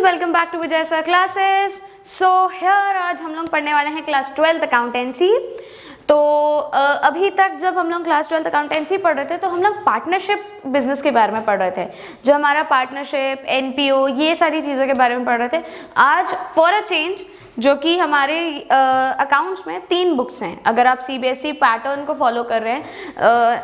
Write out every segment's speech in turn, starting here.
Students, welcome back to Vijay sir classes. So here आज हम लोग पढ़ने वाले हैं क्लास 12th अकाउंटेंसी। तो अभी तक जब हम लोग क्लास 12th अकाउंटेंसी पढ़ रहे थे तो हम लोग पार्टनरशिप बिजनेस के बारे में पढ़ रहे थे, जो हमारा पार्टनरशिप, एनपीओ, ये सारी चीज़ों के बारे में पढ़ रहे थे। आज फॉर अ चेंज जो कि हमारे अकाउंट्स में 3 बुक्स हैं। अगर आप सीबीएसई पैटर्न को फॉलो कर रहे हैं,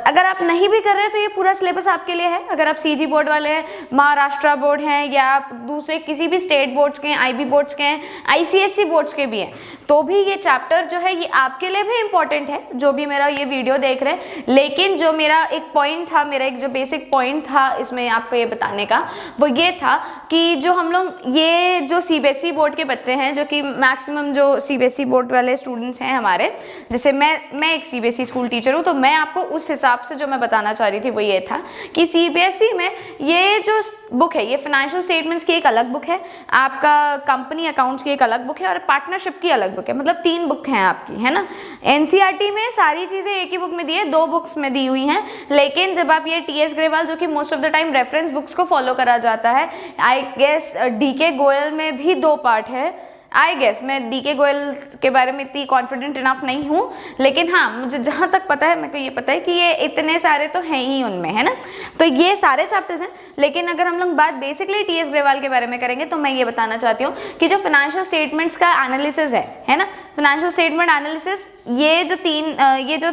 अगर आप नहीं भी कर रहे हैं तो ये पूरा सिलेबस आपके लिए है। अगर आप सीजी बोर्ड वाले हैं, महाराष्ट्र बोर्ड हैं, या आप दूसरे किसी भी स्टेट बोर्ड्स के हैं, आईबी बोर्ड्स के हैं, आईसीएसई बोर्ड्स के भी हैं, तो भी ये चैप्टर जो है ये आपके लिए भी इम्पॉर्टेंट है, जो भी मेरा ये वीडियो देख रहे हैं। लेकिन जो मेरा एक पॉइंट था, मेरा एक जो बेसिक पॉइंट था इसमें आपको ये बताने का, वो ये था कि जो हम लोग ये जो सीबीएसई बोर्ड के बच्चे हैं, जो कि मैक्सिमम जो सीबीएसई बोर्ड वाले स्टूडेंट्स हैं हमारे, जैसे मैं एक सीबीएसई स्कूल टीचर हूँ, तो मैं आपको उस हिसाब से जो मैं बताना चाह रही थी वो ये था कि सीबीएसई में ये जो बुक है, ये फाइनेंशियल स्टेटमेंट्स की एक अलग बुक है, आपका कंपनी अकाउंट्स की एक अलग बुक है, और पार्टनरशिप की अलग बुक है। मतलब 3 बुक हैं आपकी, है ना। एनसीईआरटी में सारी चीज़ें एक ही बुक में दी है, 2 बुक्स में दी हुई हैं। लेकिन जब आप ये टीएस ग्रेवाल, जो कि most of the time reference books को फॉलो करा जाता है, आई गेस डीके गोयल में भी 2 पार्ट है। आई गेस मैं डीके गोयल के बारे में इतनी कॉन्फिडेंट इनफ नहीं हूँ, लेकिन हाँ, मुझे जहाँ तक पता है, मेरे को ये पता है कि ये इतने सारे तो हैं ही उनमें, है ना। तो ये सारे चैप्टर्स हैं। लेकिन अगर हम लोग बात बेसिकली टीएस ग्रेवाल के बारे में करेंगे तो मैं ये बताना चाहती हूँ कि जो फाइनेंशियल स्टेटमेंट्स का एनालिसिस है ना, फाइनेंशियल स्टेटमेंट एनालिसिस, ये जो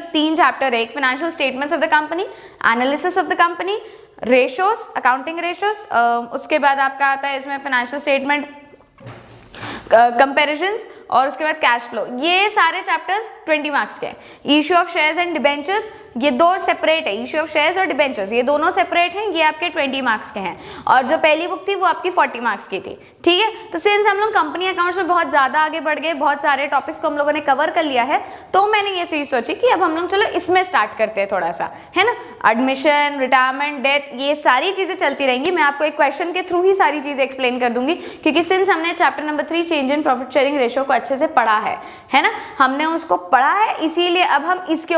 तीन चैप्टर है, एक financial statements of the company, analysis of the company, ratios, accounting ratios, उसके बाद आपका आता है इसमें फाइनेंशियल स्टेटमेंट कंपैरिजंस, और उसके बाद कैश फ्लो। ये सारे चैप्टर्स 20 मार्क्स के हैं। Issue of shares and debentures, ये 2 सेपरेट है। इश्यू ऑफ शेयर्स और डिबेंचर्स ये दोनों सेपरेट हैं, ये आपके 20 मार्क्स के हैं। और जो पहली बुक थी वो आपकी 40 मार्क्स की थी, ठीक है। तो सिंस हम लोग कंपनी अकाउंट्स में बहुत ज़्यादा आगे बढ़ गए, बहुत सारे टॉपिक्स को हम लोगों ने कवर कर लिया है, तो मैंने ये चीज़ सोची कि अब हम लोग चलो इसमें स्टार्ट करते हैं थोड़ा सा, है ना। एडमिशन, रिटायरमेंट, डेथ, ये सारी चीज़ें चलती रहेंगी। मैं आपको एक क्वेश्चन के थ्रू ही सारी चीज़ें एक्सप्लेन कर दूंगी, क्योंकि सिंस हमने chapter number 3 change in profit sharing ratio को अच्छे से पढ़ा है ना, हमने उसको पढ़ा है, इसीलिए अब हम इसके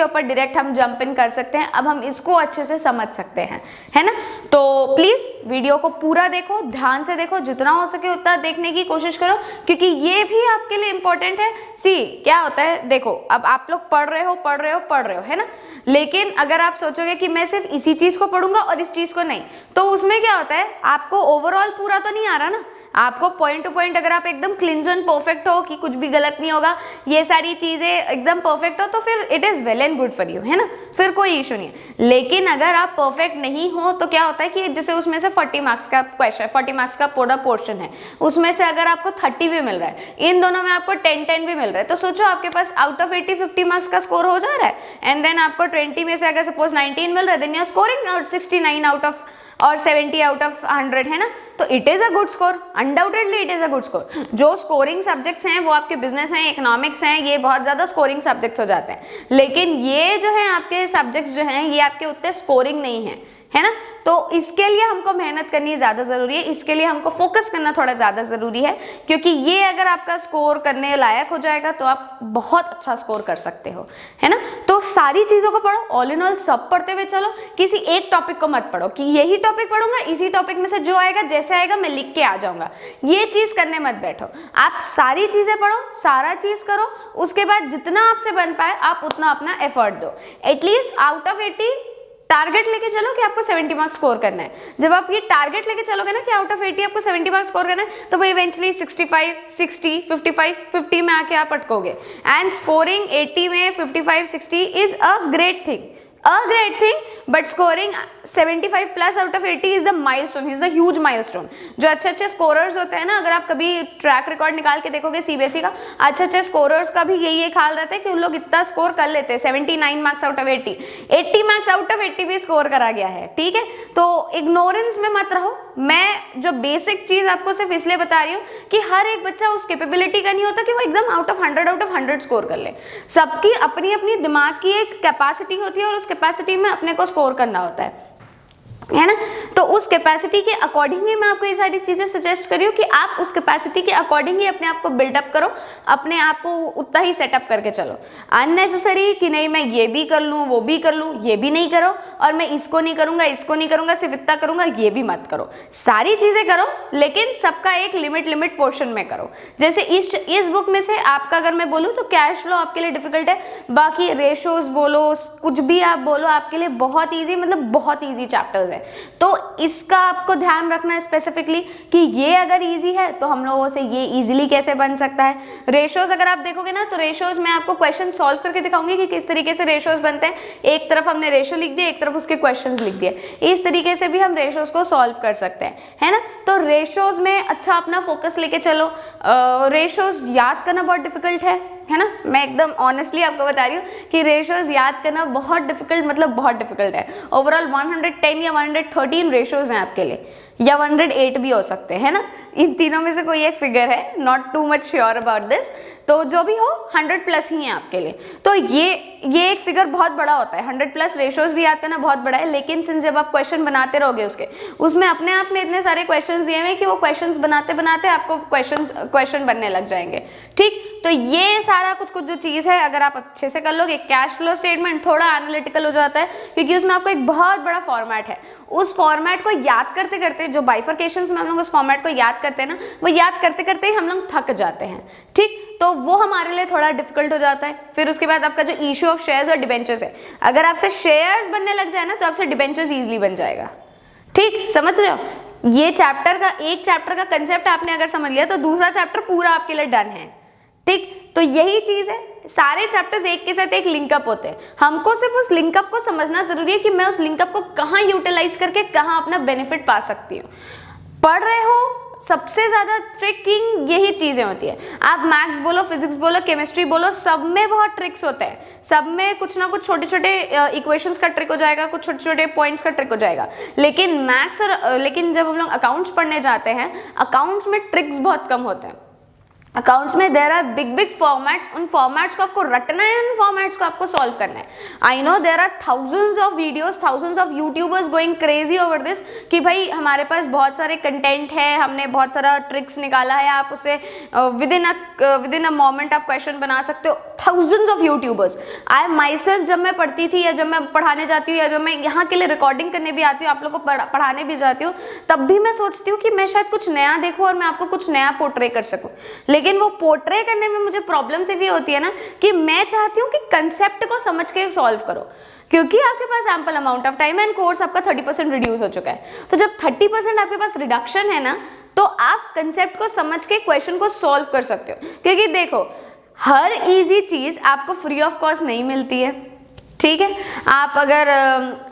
ऊपर डायरेक्ट हम जंप इन कर सकते हैं। अब हम इसको अच्छे से समझ सकते हैं, है ना। तो प्लीज वीडियो को पूरा देखो, ध्यान से देखो, जितना हो सके उतना देखने की कोशिश करो, क्योंकि ये भी आपके लिए इंपॉर्टेंट है। सी क्या होता है, देखो, अब आप लोग पढ़ रहे हो, है ना। लेकिन अगर आप सोचोगे कि मैं सिर्फ इसी चीज को पढ़ूंगा और इस चीज को नहीं, तो उसमें क्या होता है, आपको ओवरऑल पूरा तो नहीं आ रहा ना। आपको पॉइंट टू पॉइंट, अगर आप एकदम क्लिंज एंड परफेक्ट हो कि कुछ भी गलत नहीं होगा, ये सारी चीजें एकदम परफेक्ट हो, तो फिर it is well and good for you, है ना, फिर कोई इशू नहीं है। लेकिन अगर आप परफेक्ट नहीं हो तो क्या होता है कि जैसे उसमें से 40 मार्क्स का क्वेश्चन, 40 मार्क्स का पूरा पोर्शन है, उसमें से अगर आपको 30 भी मिल रहा है, इन दोनों में आपको 10-10 भी मिल रहा है, तो सोचो आपके पास आउट ऑफ 80 50 मार्क्स का स्कोर हो जा रहा है। एंड देन आपको 20 में से अगर सपोज 19 मिल रहा है, then you are scoring 69 out of और 70 आउट ऑफ 100, है ना। तो it is a good score, undoubtedly it is a good score. जो स्कोरिंग सब्जेक्ट्स हैं वो आपके बिजनेस हैं, इकोनॉमिक्स हैं, ये बहुत ज्यादा स्कोरिंग सब्जेक्ट्स हो जाते हैं। लेकिन ये जो है आपके सब्जेक्ट्स जो हैं, ये आपके उतने स्कोरिंग नहीं है ना। तो इसके लिए हमको मेहनत करनी ज़्यादा ज़रूरी है, इसके लिए हमको फोकस करना थोड़ा ज़्यादा ज़रूरी है, क्योंकि ये अगर आपका स्कोर करने लायक हो जाएगा तो आप बहुत अच्छा स्कोर कर सकते हो, है ना। तो सारी चीज़ों को पढ़ो, ऑल इन ऑल सब पढ़ते हुए चलो, किसी एक टॉपिक को मत पढ़ो कि यही टॉपिक पढ़ूंगा, इसी टॉपिक में से जो आएगा, जैसे आएगा मैं लिख के आ जाऊंगा। ये चीज़ करने मत बैठो, आप सारी चीज़ें पढ़ो, सारा चीज़ करो, उसके बाद जितना आपसे बन पाए आप उतना अपना एफर्ट दो। एटलीस्ट आउट ऑफ 80 टारगेट लेके चलो कि आपको 70 मार्क्स स्कोर करना है। जब आप ये टारगेट लेके चलोगे ना कि आउट ऑफ 80 आपको 70 मार्क्स स्कोर करना है, तो वो इवेंचुअली 65, 60, 55, 50 में आके आप अटकोगे। एंड स्कोरिंग 80 में 55, 60 is a great thing, but scoring 75 plus out of 80 is the milestone, is the huge milestone. जो अच्छे स्कोरर्स होते हैं ना, अगर आप कभी ट्रैक रिकॉर्ड निकाल के देखोगे सीबीएसई का, अच्छे स्कोरर्स का भी यही एक हाल रहता है कि उन लोग इतना स्कोर कर लेते हैं, 79 marks out of 80 marks out of 80 भी स्कोर करा गया है, ठीक है। तो इग्नोरेंस में मत रहो। मैं जो बेसिक चीज आपको सिर्फ इसलिए बता रही हूँ कि हर एक बच्चा उस कैपेबिलिटी का नहीं होता कि वो एकदम आउट ऑफ 100 स्कोर कर ले। सबकी अपनी अपनी दिमाग की एक कैपेसिटी होती है, और उस कैपेसिटी में अपने को स्कोर करना होता है ना। तो उस कैपेसिटी के अकॉर्डिंग ही मैं आपको ये सारी चीजें सजेस्ट कर रही हूँ कि आप उस कैपेसिटी के अकॉर्डिंग ही अपने आप को बिल्डअप करो, अपने आप को उतना ही सेटअप करके चलो। अननेसेसरी कि नहीं मैं ये भी कर लूँ, वो भी कर लूँ, ये भी नहीं करो, और मैं इसको नहीं करूँगा, इसको नहीं करूँगा, सिर्फ इतना करूँगा, ये भी मत करो। सारी चीजें करो, लेकिन सबका एक लिमिट पोर्शन में करो। जैसे इस बुक में से आपका अगर मैं बोलूँ तो कैश फ्लो आपके लिए डिफिकल्ट है, बाकी रेशोज बोलो, कुछ भी आप बोलो, आपके लिए बहुत ईजी, मतलब बहुत ईजी चैप्टर्स है। तो इसका आपको ध्यान रखना है स्पेसिफिकली कि ये अगर ईजी है तो हम लोगों से ये ईजिली कैसे बन सकता है। रेशोज अगर आप देखोगे ना तो रेशोज में आपको क्वेश्चन सॉल्व करके दिखाऊंगी कि किस तरीके से रेशोज बनते हैं। एक तरफ हमने रेशो लिख दिया, एक तरफ उसके क्वेश्चंस लिख दिए, इस तरीके से भी हम रेशोज को सॉल्व कर सकते हैं, है ना। तो रेशोज में अच्छा अपना फोकस लेके चलो। रेशोज याद करना बहुत डिफिकल्ट है ना। मैं एकदम ऑनेस्टली आपको बता रही हूँ कि रेशोज याद करना बहुत डिफिकल्ट, मतलब बहुत डिफिकल्ट है। ओवरऑल 110 या 113 रेशोज हैं आपके लिए, या 108 भी हो सकते हैं, है ना। इन तीनों में से कोई एक फिगर है, not too much sure about this, तो जो भी हो 100 प्लस ही है आपके लिए। तो ये एक फिगर बहुत बड़ा होता है, 100 प्लस रेशोज भी याद करना बहुत बड़ा है। लेकिन सिंस जब आप क्वेश्चन बनाते रहोगे उसमें अपने आप में इतने सारे क्वेश्चंस दिए हुए हैं कि वो क्वेश्चंस बनाते बनाते आपको क्वेश्चन बनने लग जाएंगे, ठीक। तो ये सारा कुछ जो चीज़ है अगर आप अच्छे से कर लोगे, कैश फ्लो स्टेटमेंट थोड़ा एनालिटिकल हो जाता है क्योंकि उसमें आपको एक बहुत बड़ा फॉर्मेट है। उस फॉर्मेट को याद करते करते, जो बाइफरकेशंस में हम लोग उस फॉर्मेट को याद करते हैं ना, वो याद करते करते ही हम लोग थक जाते हैं, ठीक। तो वो हमारे लिए थोड़ा डिफिकल्ट हो जाता है। फिर उसके बाद आपका जो इशू ऑफ शेयर्स और डिबेंचर्स है, अगर आपसे शेयर्स बनने लग जाए ना तो आपसे डिबेंचर्स ईजिली बन जाएगा, ठीक। समझ रहे हो। ये एक चैप्टर का कंसेप्ट आपने अगर समझ लिया तो दूसरा चैप्टर पूरा आपके लिए डन है, ठीक। तो यही चीज है, सारे चैप्टर्स एक के साथ एक लिंकअप होते हैं। हमको सिर्फ उस लिंकअप को समझना जरूरी है कि मैं उस लिंकअप को कहाँ यूटिलाइज करके कहाँ अपना बेनिफिट पा सकती हूँ। पढ़ रहे हो, सबसे ज्यादा ट्रिकिंग यही चीजें होती है। आप मैथ्स बोलो, फिजिक्स बोलो, केमिस्ट्री बोलो, सब में बहुत ट्रिक्स होते हैं। सब में कुछ ना कुछ छोटे छोटे इक्वेशंस का ट्रिक हो जाएगा, कुछ छोटे छोटे पॉइंट्स का ट्रिक हो जाएगा। लेकिन जब हम लोग अकाउंट्स पढ़ने जाते हैं, अकाउंट्स में ट्रिक्स बहुत कम होते हैं। अकाउंट्स में देयर आर बिग फॉर्मेट्स, उन फॉर्मेट्स को आपको रटना है, उन फॉर्मेट्स को आपको सॉल्व करना है। I know there are thousands of videos, thousands of YouTubers going crazy over this कि भाई हमारे पास बहुत सारे कंटेंट है, हमने बहुत सारा ट्रिक्स निकाला है, आप उसे विद इन अ मोमेंट आप क्वेश्चन बना सकते हो। Thousands of YouTubers. I my self जब मैं पढ़ती थी या जब मैं पढ़ाने जाती हूँ या जब मैं यहाँ के लिए रिकॉर्डिंग करने भी आती हूँ, आप लोग को पढ़ाने भी जाती हूँ, तब भी मैं सोचती हूँ कि मैं शायद कुछ नया देखूँ और मैं आपको कुछ नया पोर्ट्रे कर सकूँ। लेकिन वो पोर्ट्रे करने में मुझे प्रॉब्लम सिर्फ ये होती है ना कि मैं चाहती हूँ कि कंसेप्ट को समझ के सॉल्व करो, क्योंकि आपके पास ample amount of time and course आपका 30% रिड्यूस हो चुका है। तो जब 30% आपके पास रिडक्शन है ना, तो आप कंसेप्ट को समझ के क्वेश्चन को सॉल्व कर सकते हो। क्योंकि देखो, हर इजी चीज आपको फ्री ऑफ कॉस्ट नहीं मिलती है, ठीक है। आप अगर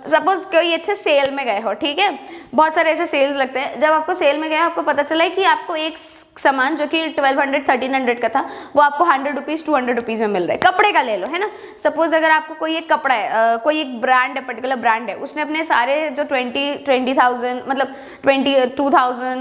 सपोज कोई अच्छे सेल में गए हो, ठीक है, बहुत सारे ऐसे सेल्स लगते हैं। जब आपको सेल में गए, आपको पता चला है कि आपको एक सामान जो कि 1200-1300 का था, वो आपको 100 रुपीज़ 200 रुपीज़ में मिल रहा है। कपड़े का ले लो, है ना। सपोज अगर आपको कोई एक कपड़ा है, कोई एक ब्रांड है, पर्टिकुलर ब्रांड है, उसने अपने सारे जो 20,000 मतलब 22,000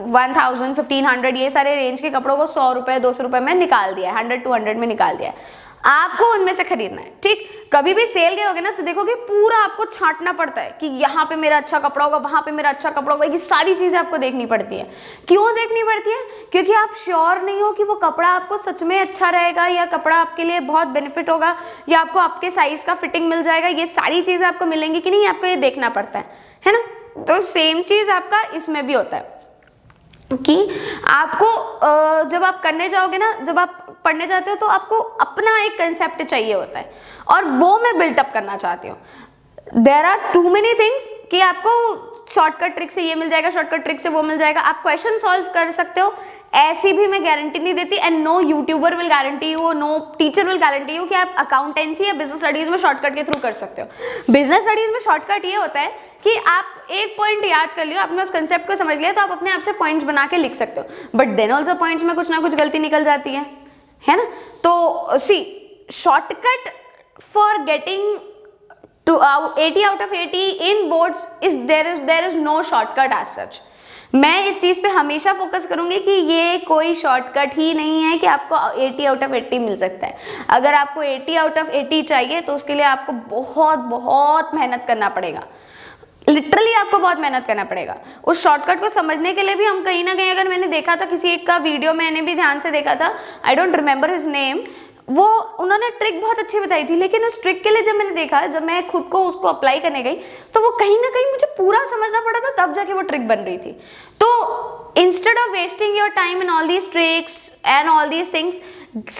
1,000 1,500 ये सारे रेंज के कपड़ों को 100 रुपये 200 रुपये में निकाल दिया है, 100-200 में निकाल दिया है। आपको उनमें से खरीदना है, ठीक। कभी भी सेल गए होगे ना तो देखोगे पूरा आपको छांटना पड़ता है कि यहाँ पे मेरा अच्छा कपड़ा होगा, वहां पे मेरा अच्छा कपड़ा होगा। ये सारी चीजें आपको देखनी पड़ती है। क्यों देखनी पड़ती है? क्योंकि आप श्योर नहीं हो कि वो कपड़ा आपको सच में अच्छा रहेगा या कपड़ा आपके लिए बहुत बेनिफिट होगा या आपको आपके साइज का फिटिंग मिल जाएगा। ये सारी चीजें आपको मिलेंगी कि नहीं, आपको ये देखना पड़ता है ना। तो सेम चीज आपका इसमें भी होता है कि आपको जब आप करने जाओगे ना, जब आप पढ़ने जाते हो तो आपको अपना एक कंसेप्ट चाहिए होता है और वो मैं बिल्टअप करना चाहती हूँ। There are too many things कि आपको शॉर्टकट ट्रिक से ये मिल जाएगा, शॉर्टकट ट्रिक से वो मिल जाएगा। आप क्वेश्चन सॉल्व कर सकते हो, ऐसी भी मैं गारंटी नहीं देती। And no YouTuber will guarantee you, no teacher will guarantee you कि आप अकाउंटेंसी या बिजनेस स्टडीज में शॉर्टकट के थ्रू कर सकते हो। बिजनेस स्टडीज में शॉर्टकट ये होता है कि आप एक पॉइंट याद कर लियो, आपने उस कंसेप्ट को समझ लिया तो आप अपने आप से पॉइंट्स बना के लिख सकते हो। बट देन ऑल्सो पॉइंट्स में कुछ ना कुछ गलती निकल जाती है ना। तो सी shortcut for getting to 80 out of 80 in boards is there is no shortcut as such। मैं इस चीज पे हमेशा फोकस करूंगी कि ये कोई शॉर्टकट ही नहीं है कि आपको 80 out of 80 मिल सकता है। अगर आपको 80 out of 80 चाहिए तो उसके लिए आपको बहुत बहुत मेहनत करना पड़ेगा। लिटरली आपको बहुत मेहनत करना पड़ेगा। उस शॉर्टकट को समझने के लिए भी हम कहीं ना कहीं, अगर मैंने देखा था किसी एक का वीडियो, मैंने भी ध्यान से देखा था, I don't remember his name, वो उन्होंने ट्रिक बहुत अच्छी बताई थी, लेकिन उस ट्रिक के लिए जब मैंने देखा, जब मैं खुद को उसको अप्लाई करने गई तो वो कहीं ना कहीं मुझे पूरा समझना पड़ा था, तब जाके वो ट्रिक बन रही थी। तो instead of wasting your time in all these tricks and all these things,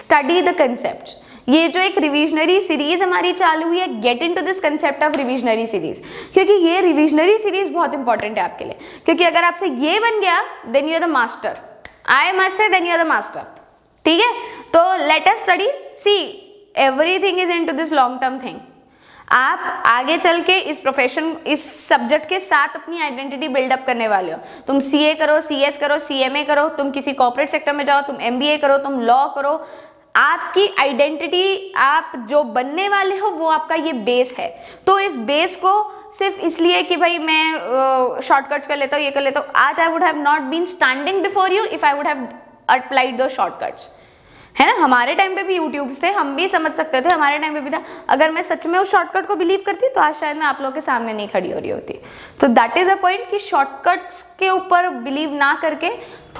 study the concepts. ये जो एक रिविजनरी सीरीज हमारी चालू हुई है, get into this concept of revisionary series, क्योंकि ये रिविजनरी सीरीज बहुत इंपॉर्टेंट है आपके लिए, क्योंकि अगर आपसे ये बन गया then you are the master, I must say then you are the master, ठीक है। तो let us study, see everything is into this long term thing. आप आगे चल के इस प्रोफेशन, इस सब्जेक्ट के साथ अपनी आइडेंटिटी बिल्डअप करने वाले हो। तुम सीए करो, सीएस करो, सीएमए करो, तुम किसी कॉर्पोरेट सेक्टर में जाओ, तुम एमबीए करो, तुम लॉ करो, आपकी आइडेंटिटी, आप जो बनने वाले हो वो आपका ये बेस है। तो इस बेस को सिर्फ इसलिए कि भाई मैं शॉर्टकट्स कर लेता हूँ, ये कर लेता हूँ, आज I would have not been standing before you if I would have applied those shortcuts, है ना। हमारे टाइम पे भी यूट्यूब से हम भी समझ सकते थे, हमारे टाइम पे भी था। अगर मैं सच में उस शॉर्टकट को बिलीव करती तो आज शायद मैं आप लोगों के सामने नहीं खड़ी हो रही होती। तो दैट इज अ पॉइंट कि शॉर्टकट्स के ऊपर बिलीव ना करके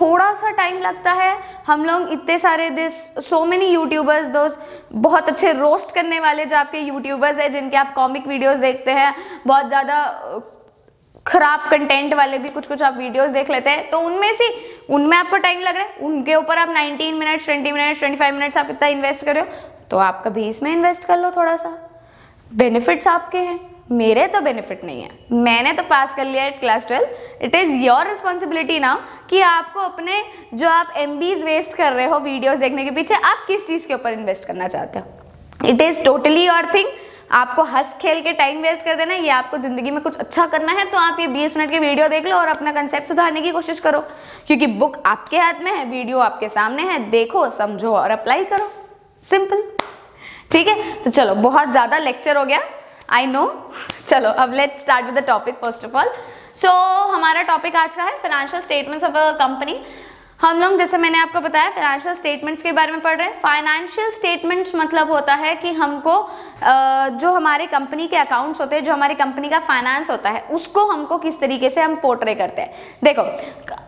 थोड़ा सा टाइम लगता है। हम लोग इतने सारे सो मेनी यूट्यूबर्स, दोस्त बहुत अच्छे रोस्ट करने वाले जो आपके यूट्यूबर्स हैं, जिनके आप कॉमिक वीडियोस देखते हैं, बहुत ज़्यादा खराब कंटेंट वाले भी कुछ आप वीडियोस देख लेते हैं, तो उनमें आपको टाइम लग रहा है, उनके ऊपर आप 19 मिनट्स, 20 मिनट्स, 25 मिनट्स आप इतना इन्वेस्ट कर रहे हो, तो आप कभी इसमें इन्वेस्ट कर लो थोड़ा सा। बेनिफिट्स आपके हैं, मेरे तो बेनिफिट नहीं है, मैंने तो पास कर लिया है class 12। It is your responsibility now कि आपको अपने जो आप MBs वेस्ट कर रहे हो वीडियोस देखने के पीछे, आप किस चीज़ के ऊपर इन्वेस्ट करना चाहते हो। It is totally your thing. आपको हंस खेल के टाइम वेस्ट कर देना, ये आपको ज़िंदगी में कुछ अच्छा करना है तो आप ये 20 मिनट के वीडियो देख लो और अपना कंसेप्ट सुधारने की कोशिश करो, क्योंकि बुक आपके हाथ में है, वीडियो आपके सामने है, देखो, समझो और अप्लाई करो, सिंपल, ठीक है। तो चलो, बहुत ज़्यादा लेक्चर हो गया, आई नो। चलो अब let's start with the topic first of all. So हमारा टॉपिक आज का है financial statements of a company. हम लोग, जैसे मैंने आपको बताया, फाइनेंशियल स्टेटमेंट्स के बारे में पढ़ रहे हैं। फाइनेंशियल स्टेटमेंट्स मतलब होता है कि हमको जो हमारे कंपनी के अकाउंट्स होते हैं, जो हमारी कंपनी का फाइनेंस होता है, उसको हमको किस तरीके से हम पोर्ट्रे करते हैं। देखो,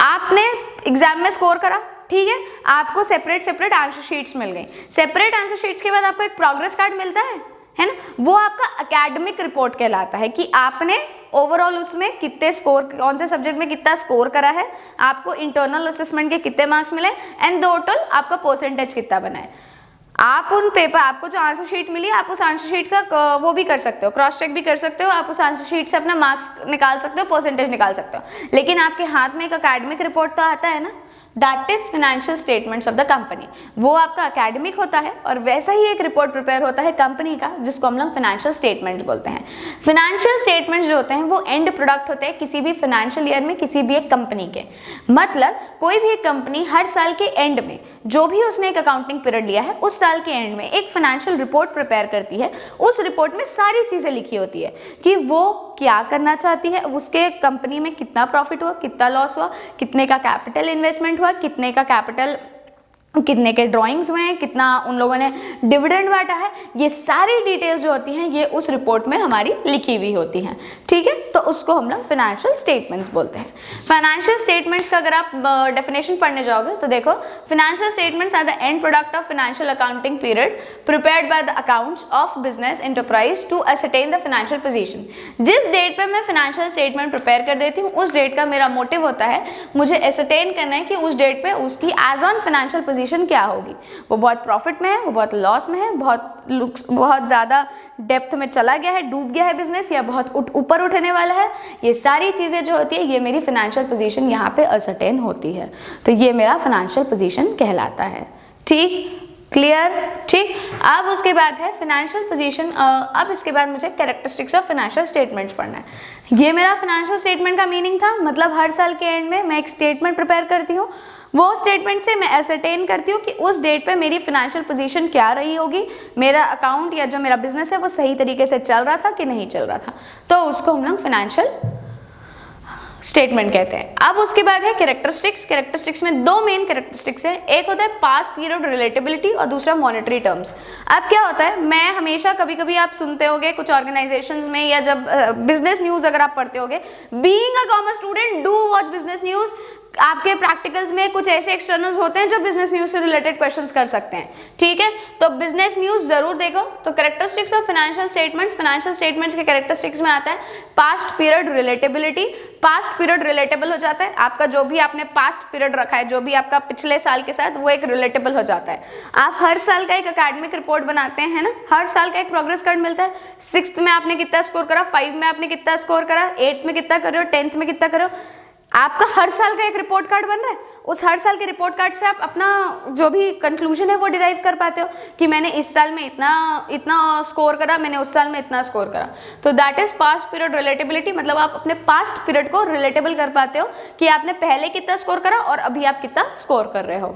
आपने एग्जाम में स्कोर करा, ठीक है, आपको सेपरेट आंसर शीट्स मिल गई। सेपरेट आंसर शीट्स के बाद आपको एक प्रोग्रेस कार्ड मिलता है ना, वो आपका एकेडमिक रिपोर्ट कहलाता है कि आपने ओवरऑल उसमें कितने स्कोर, कौन से सब्जेक्ट में कितना स्कोर करा है, आपको इंटरनल असेसमेंट के कितने मार्क्स मिले एंड टोटल आपका परसेंटेज कितना बना है। आप उन पेपर, आपको जो आंसर शीट मिली, आप उस आंसर शीट का वो भी कर सकते हो, क्रॉस चेक भी कर सकते हो, आप उस आंसर शीट से अपना मार्क्स निकाल सकते हो, परसेंटेज निकाल सकते हो। लेकिन आपके हाथ में एक एकेडमिक रिपोर्ट तो आता है ना, that is financial statements of the company. वो आपका एकेडमिक होता है और वैसा ही एक रिपोर्ट प्रिपेयर होता है कंपनी का, जिसको हम लोग फाइनेंशियल स्टेटमेंट्स बोलते हैं। फाइनेंशियल स्टेटमेंट्स जो होते हैं वो एंड प्रोडक्ट होते हैं किसी भी फाइनेंशियल ईयर में किसी भी एक कंपनी के। मतलब कोई भी एक कंपनी हर साल के एंड में, जो भी उसने एक अकाउंटिंग पीरियड लिया है, उस साल के एंड में एक फाइनेंशियल रिपोर्ट प्रिपेयर करती है। उस रिपोर्ट में सारी चीज़ें लिखी होती है कि वो क्या करना चाहती है, उसके कंपनी में कितना प्रॉफिट हुआ, कितना लॉस हुआ, कितने का कैपिटल इन्वेस्टमेंट हुआ, कितने का कैपिटल, कितने के ड्राइंग्स हुए हैं, कितना उन लोगों ने डिविडेंड बांटा है, ये सारी डिटेल्स जो होती हैं ये उस रिपोर्ट में हमारी लिखी हुई होती हैं, ठीक है। तो उसको हम लोग फाइनेंशियल स्टेटमेंट्स बोलते हैं। फाइनेंशियल स्टेटमेंट्स का अगर आप डेफिनेशन पढ़ने जाओगे तो देखो, financial statements are the end product of financial accounting period prepared by the accounts of business enterprise to ascertain the financial position. जिस डेट पे मैं फाइनेंशियल स्टेटमेंट प्रिपेयर कर देती हूँ, उस डेट का मेरा मोटिव होता है, मुझे असरटेन करना है कि उस डेट पे उसकी एज ऑन फाइनेंशियल पोजीशन क्या होगी। वो बहुत प्रॉफिट में है, वो बहुत लॉस में है, बहुत ज़्यादा डेप्थ में चला गया है, डूब गया है बिजनेस, या बहुत ऊपर उठने वाला है। ये सारी चीज़ें जो होती है, ये मेरी फाइनेंशियल पोजीशन यहाँ पे असरटेन होती है, तो ये मेरा फाइनेंशियल पोजीशन कहलाता है। ठीक, क्लियर, ठीक। अब उसके बाद है फाइनेंशियल पोजीशन। अब इसके बाद मुझे कैरेक्टरिस्टिक्स ऑफ फाइनेंशियल स्टेटमेंट्स पढ़ना है। ये मेरा फाइनेंशियल स्टेटमेंट का मीनिंग था, मतलब हर साल के एंड में मैं एक स्टेटमेंट प्रिपेयर करती हूँ। वो स्टेटमेंट से मैं एसरटेन करती हूँ कि उस डेट पे मेरी फाइनेंशियल पोजीशन क्या रही होगी, मेरा अकाउंट या जो मेरा बिजनेस है वो सही तरीके से चल रहा था कि नहीं चल रहा था, तो उसको हम लोग फाइनेंशियल स्टेटमेंट कहते हैं। अब उसके बाद है कैरेक्टरिस्टिक्स। कैरेक्टरिस्टिक्स में दो मेन कैरेक्टरिस्टिक्स है, एक होता है पास्ट पीरियड रिलेटेबिलिटी और दूसरा मॉनेटरी टर्म्स। अब क्या होता है, मैं हमेशा कभी कभी आप सुनते होगे कुछ ऑर्गेनाइजेशंस में, या जब बिजनेस न्यूज़ अगर आप पढ़ते होगे, being a commerce student do watch business news, आपके प्रैक्टिकल्स में कुछ ऐसे एक्सटर्नल्स होते हैं जो बिजनेस न्यूज से रिलेटेड क्वेश्चंस कर सकते हैं, ठीक है। तो बिजनेस न्यूज जरूर देखो। तो कैरेक्टरिस्टिक्स ऑफ फाइनेंशियल स्टेटमेंट्स के कैरेक्टरिस्टिक्स में आता है past period relatability. Past period relatable हो जाता है, आपका जो भी आपने पास्ट पीरियड रखा है, जो भी आपका पिछले साल के साथ, वो एक रिलेटेबल हो जाता है। आप हर साल का एक एकेडमिक रिपोर्ट बनाते हैं ना, हर साल का एक प्रोग्रेस कार्ड मिलता है। 6th में आपने कितना स्कोर करा, 5 में आपने कितना स्कोर करा, 8 में कितना कर रहे हो, 10th में कितना कर रहे हो, आपका हर साल का एक रिपोर्ट कार्ड बन रहा है। उस हर साल के रिपोर्ट कार्ड से आप अपना जो भी कंक्लूजन है वो डिराइव कर पाते हो कि मैंने इस साल में इतना स्कोर करा, मैंने उस साल में इतना स्कोर करा। तो that is past period relatability, मतलब आप अपने पास्ट पीरियड को रिलेटेबल कर पाते हो कि आपने पहले कितना स्कोर करा और अभी आप कितना स्कोर कर रहे हो।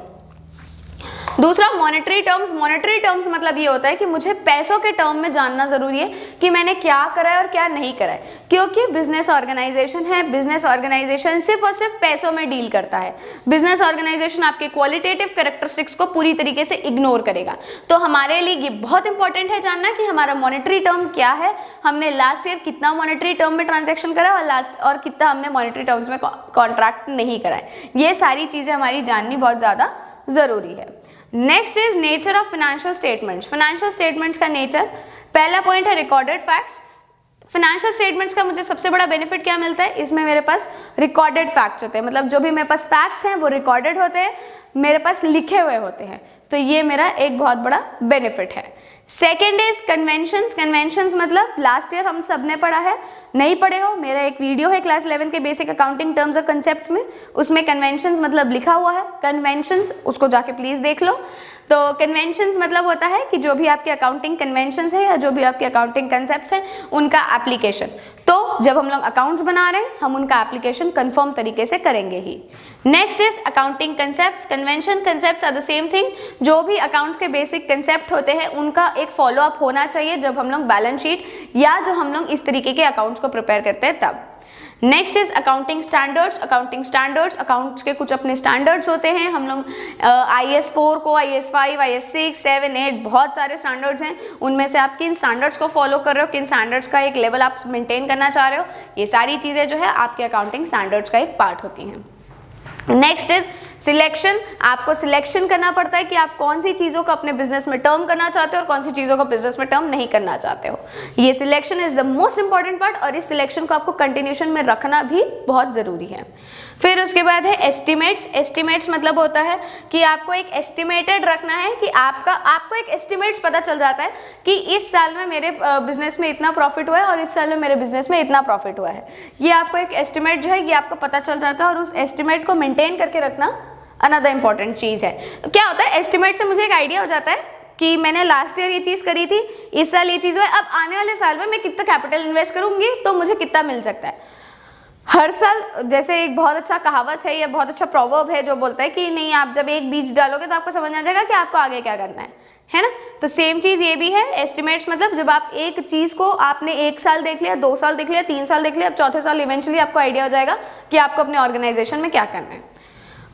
दूसरा मॉनेटरी टर्म्स। मॉनेटरी टर्म्स मतलब ये होता है कि मुझे पैसों के टर्म में जानना जरूरी है कि मैंने क्या करा है और क्या नहीं करा है, क्योंकि बिजनेस ऑर्गेनाइजेशन है, बिजनेस ऑर्गेनाइजेशन सिर्फ और सिर्फ पैसों में डील करता है। बिजनेस ऑर्गेनाइजेशन आपके क्वालिटेटिव कैरेक्टरिस्टिक्स को पूरी तरीके से इग्नोर करेगा। तो हमारे लिए ये बहुत इंपॉर्टेंट है जानना कि हमारा मॉनेटरी टर्म क्या है, हमने लास्ट ईयर कितना मॉनेटरी टर्म में ट्रांजेक्शन करा और कितना हमने मॉनेटरी टर्म्स में कॉन्ट्रैक्ट नहीं करा है। ये सारी चीजें हमारी जाननी बहुत ज्यादा जरूरी है। Next is nature of financial statements. Financial statements का नेचर, पहला पॉइंट है रिकॉर्डेड फैक्ट्स। फाइनेंशियल स्टेटमेंट्स का मुझे सबसे बड़ा बेनिफिट क्या मिलता है, इसमें मेरे पास रिकॉर्डेड फैक्ट्स होते हैं, मतलब जो भी मेरे पास फैक्ट्स हैं वो रिकॉर्डेड होते हैं, मेरे पास लिखे हुए होते हैं। तो ये मेरा एक बहुत बड़ा बेनिफिट है। Second is conventions. कन्वेंशंस मतलब लास्ट ईयर हम सब ने पढ़ा है, नहीं पढ़े हो मेरा एक वीडियो है क्लास 11 के बेसिक अकाउंटिंग टर्म्स और कंसेप्ट्स में, उसमें कन्वेंशंस मतलब लिखा हुआ है। कन्वेंशंस उसको जाके प्लीज देख लो। तो कन्वेंशंस मतलब होता है कि जो भी आपके अकाउंटिंग कन्वेंशंस है या जो भी आपके अकाउंटिंग कंसेप्ट्स हैं उनका एप्लीकेशन। तो जब हम लोग अकाउंट्स बना रहे हैं हम उनका एप्लीकेशन कंफर्म तरीके से करेंगे ही। Next is accounting concepts. Convention concepts are the same thing. जो भी अकाउंट्स के बेसिक कंसेप्ट होते हैं उनका एक फॉलो अप होना चाहिए जब हम लोग बैलेंस शीट या जो हम लोग इस तरीके के अकाउंट्स को प्रिपेयर करते हैं तब। Next is accounting standards. Accounting standards, accounts के कुछ अपने स्टैंडर्ड्स होते हैं। हम लोग IAS 4 को, IAS 5, IAS 6, 7, 8 बहुत सारे स्टैंडर्ड्स हैं, उनमें से आप किन स्टैंडर्ड्स को फॉलो कर रहे हो, किन स्टैंडर्ड्स का एक लेवल आप मेंटेन करना चाह रहे हो, ये सारी चीज़ें जो है आपके अकाउंटिंग स्टैंडर्ड्स का एक पार्ट होती हैं। Next is selection. आपको सिलेक्शन करना पड़ता है कि आप कौन सी चीज़ों को अपने बिजनेस में टर्म करना चाहते हो और कौन सी चीज़ों को बिजनेस में टर्म नहीं करना चाहते हो। ये selection is the most important part और इस सिलेक्शन को आपको कंटिन्यूशन में रखना भी बहुत ज़रूरी है। फिर उसके बाद है एस्टिमेट्स। एस्टिमेट्स मतलब होता है कि आपको एक एस्टिमेटेड रखना है कि आपको एक एस्टिमेट्स पता चल जाता है कि इस साल में मेरे बिजनेस में इतना प्रॉफिट हुआ है और इस साल में मेरे बिजनेस में इतना प्रॉफिट हुआ है। ये आपको एक एस्टिमेट जो है ये आपको पता चल जाता है और उस एस्टिमेट को मेंटेन करके रखना अनदर इंपॉर्टेंट चीज़ है। क्या होता है, एस्टिमेट से मुझे एक आइडिया हो जाता है कि मैंने लास्ट ईयर ये चीज़ करी थी, इस साल ये चीज़ हुआ है, अब आने वाले साल में मैं कितना कैपिटल इन्वेस्ट करूंगी तो मुझे कितना मिल सकता है। हर साल जैसे एक बहुत अच्छा कहावत है या बहुत अच्छा प्रोवर्ब है जो बोलता है कि नहीं, आप जब एक बीज डालोगे तो आपको समझ आ जाएगा कि आपको आगे क्या करना है ना। तो सेम चीज़ ये भी है। एस्टिमेट्स मतलब जब आप एक चीज़ को आपने 1 साल देख लिया, 2 साल देख लिया, 3 साल देख लिया, अब चौथे साल इवेंचुअली आपको आइडिया हो जाएगा कि आपको अपने ऑर्गेनाइजेशन में क्या करना है।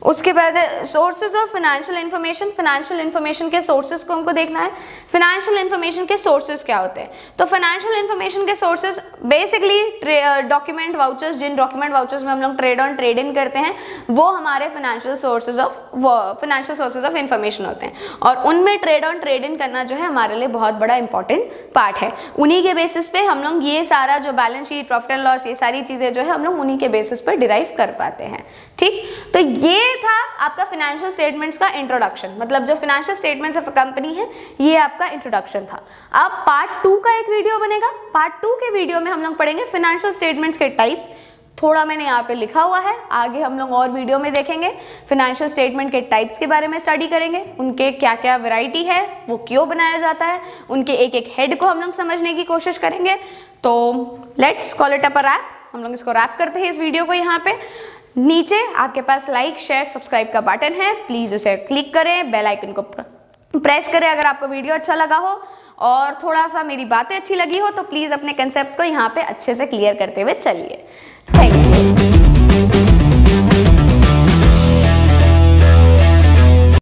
उसके बाद sources of financial information. Financial information के सोर्सेज को हमको देखना है। फाइनेंशियल इन्फॉर्मेशन के सोर्सेज क्या होते हैं, तो फाइनेंशियल इन्फॉर्मेशन के सोर्सेज बेसिकली डॉक्यूमेंट वाउचर्स, जिन डॉक्यूमेंट वाउचर्स में हम लोग ट्रेड ऑन ट्रेड इन करते हैं वो हमारे फाइनेंशियल सोर्सेज ऑफ इन्फॉर्मेशन होते हैं और उनमें ट्रेड ऑन ट्रेड इन करना जो है हमारे लिए बहुत बड़ा इंपॉर्टेंट पार्ट है। उन्हीं के बेसिस पे हम लोग ये सारा जो balance sheet, profit and loss, ये सारी चीज़ें जो है हम लोग उन्हीं के बेसिस पर डिराइव कर पाते हैं। ठीक, तो ये था आपका फाइनेंशियल स्टेटमेंट्स का इंट्रोडक्शन, मतलब जो financial statements of a company है ये आपका इंट्रोडक्शन था। अब पार्ट 2 का एक वीडियो बनेगा। पार्ट 2 के वीडियो में हम लोग पढ़ेंगे फाइनेंशियल स्टेटमेंट्स के टाइप्स। थोड़ा मैंने यहाँ पे लिखा हुआ है, आगे हम लोग और वीडियो में देखेंगे। फाइनेंशियल स्टेटमेंट के टाइप्स के बारे में स्टडी करेंगे, उनके क्या क्या वैरायटी है, वो क्यों बनाया जाता है, उनके एक एक हेड को हम लोग समझने की कोशिश करेंगे। तो let's call it up a wrap. हम लोग इसको रैप करते हैं इस वीडियो को। यहाँ पे नीचे आपके पास लाइक, शेयर, सब्सक्राइब का बटन है, प्लीज़ उसे क्लिक करें, बेल आइकन को प्रेस करें अगर आपको वीडियो अच्छा लगा हो और थोड़ा सा मेरी बातें अच्छी लगी हो तो प्लीज़ अपने कंसेप्ट्स को यहाँ पे अच्छे से क्लियर करते हुए चलिए। Thank you.